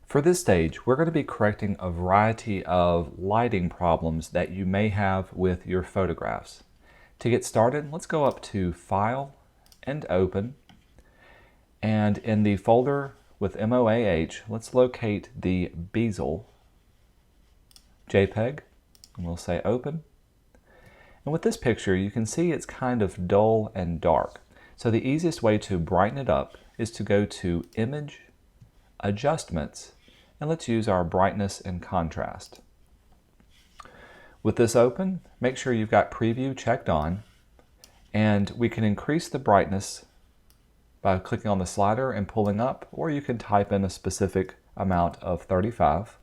For this stage, we're going to be correcting a variety of lighting problems that you may have with your photographs. To get started, let's go up to File and Open. And in the folder with MOAH, let's locate the Bezel JPEG, and we'll say Open. And with this picture, you can see it's kind of dull and dark. So the easiest way to brighten it up is to go to Image, Adjustments, and let's use our brightness and contrast. With this open, make sure you've got Preview checked on, and we can increase the brightness by clicking on the slider and pulling up, or you can type in a specific amount of 35.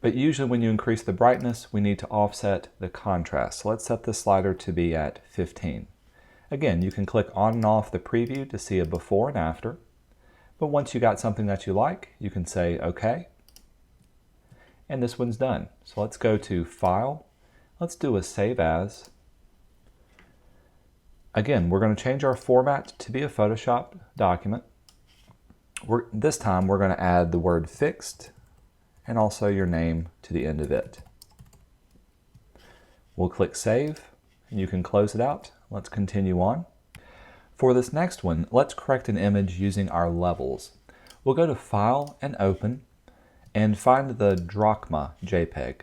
But usually when you increase the brightness, we need to offset the contrast. So let's set the slider to be at 15. Again, you can click on and off the preview to see a before and after. But once you got something that you like, you can say OK. And this one's done. So let's go to File. Let's do a Save As. Again, we're going to change our format to be a Photoshop document. This time we're going to add the word fixed and also your name to the end of it. We'll click Save, and you can close it out. Let's continue on. For this next one, let's correct an image using our levels. We'll go to File and Open and find the Drachma JPEG.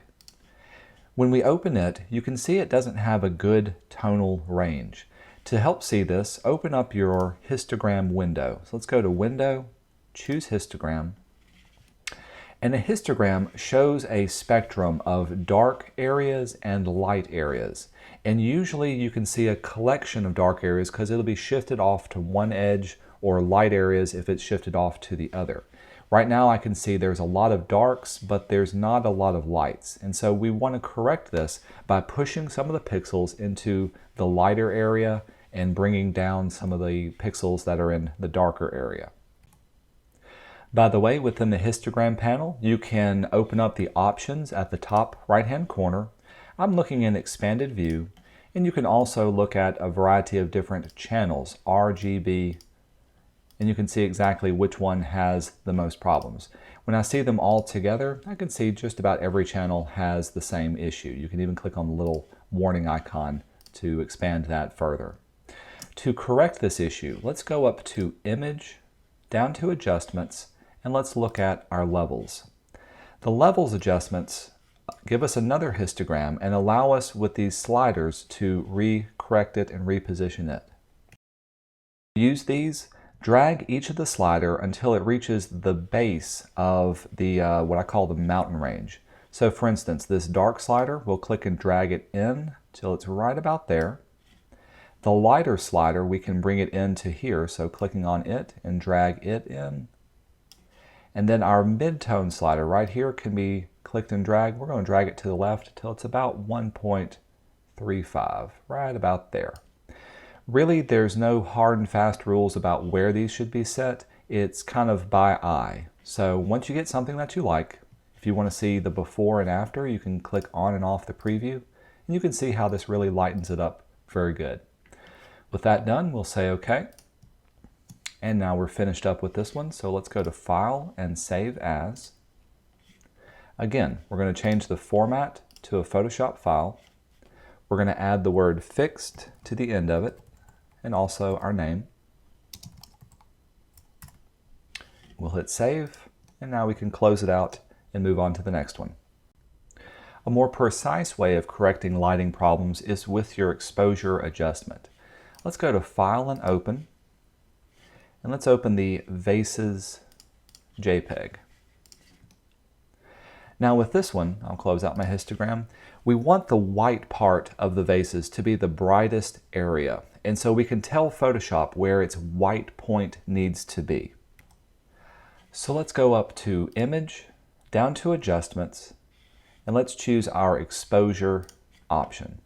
When we open it, you can see it doesn't have a good tonal range. To help see this, open up your histogram window. So let's go to Window, choose Histogram. And a histogram shows a spectrum of dark areas and light areas. And usually you can see a collection of dark areas because it'll be shifted off to one edge, or light areas if it's shifted off to the other. Right now I can see there's a lot of darks, but there's not a lot of lights. And so we want to correct this by pushing some of the pixels into the lighter area and bringing down some of the pixels that are in the darker area. By the way, within the histogram panel, you can open up the options at the top right-hand corner. I'm looking in expanded view, and you can also look at a variety of different channels, RGB, and you can see exactly which one has the most problems. When I see them all together, I can see just about every channel has the same issue. You can even click on the little warning icon to expand that further. To correct this issue, let's go up to Image, down to Adjustments, and let's look at our levels. The levels adjustments give us another histogram and allow us with these sliders to re-correct it and reposition it. Use these, drag each of the slider until it reaches the base of the what I call the mountain range. So for instance, this dark slider, we'll click and drag it in till it's right about there. The lighter slider, we can bring it into here, so clicking on it and drag it in. And then our mid-tone slider right here can be clicked and dragged. We're going to drag it to the left till it's about 1.35, right about there. Really, there's no hard and fast rules about where these should be set. It's kind of by eye. So once you get something that you like, if you want to see the before and after, you can click on and off the preview, and you can see how this really lightens it up very good. With that done, we'll say OK. And now we're finished up with this one, so let's go to File and Save As. Again, we're going to change the format to a Photoshop file. We're going to add the word fixed to the end of it, and also our name. We'll hit Save, and now we can close it out and move on to the next one. A more precise way of correcting lighting problems is with your exposure adjustment. Let's go to File and Open. And let's open the Vases JPEG. Now with this one, I'll close out my histogram, we want the white part of the vases to be the brightest area. And so we can tell Photoshop where its white point needs to be. So let's go up to Image, down to Adjustments, and let's choose our Exposure option.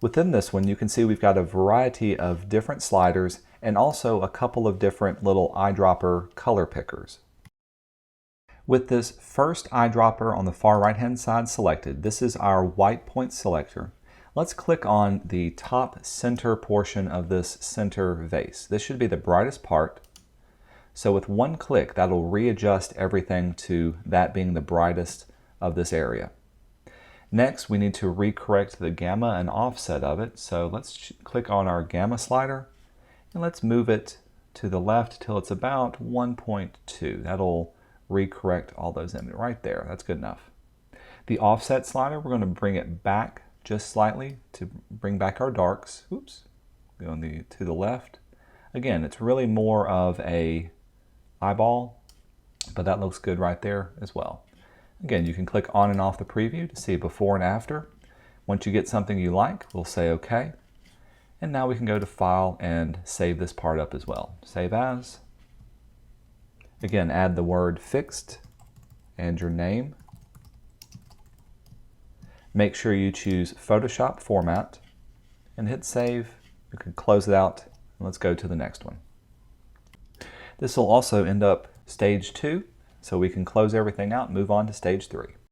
Within this one, you can see we've got a variety of different sliders and also a couple of different little eyedropper color pickers. With this first eyedropper on the far right-hand side selected, this is our white point selector. Let's click on the top center portion of this center vase. This should be the brightest part. So with one click, that'll readjust everything to that being the brightest of this area. Next, we need to recorrect the gamma and offset of it. So let's click on our gamma slider and let's move it to the left till it's about 1.2. That'll recorrect all those images right there. That's good enough. The offset slider, we're going to bring it back just slightly to bring back our darks. Oops, going to the left. Again, it's really more of a eyeball, but that looks good right there as well. Again, you can click on and off the preview to see before and after. Once you get something you like, we'll say OK. And now we can go to File and save this part up as well. Save as. Again, add the word fixed and your name. Make sure you choose Photoshop format and hit save. You can close it out. Let's go to the next one. This will also end up stage 2. So we can close everything out and move on to stage 3.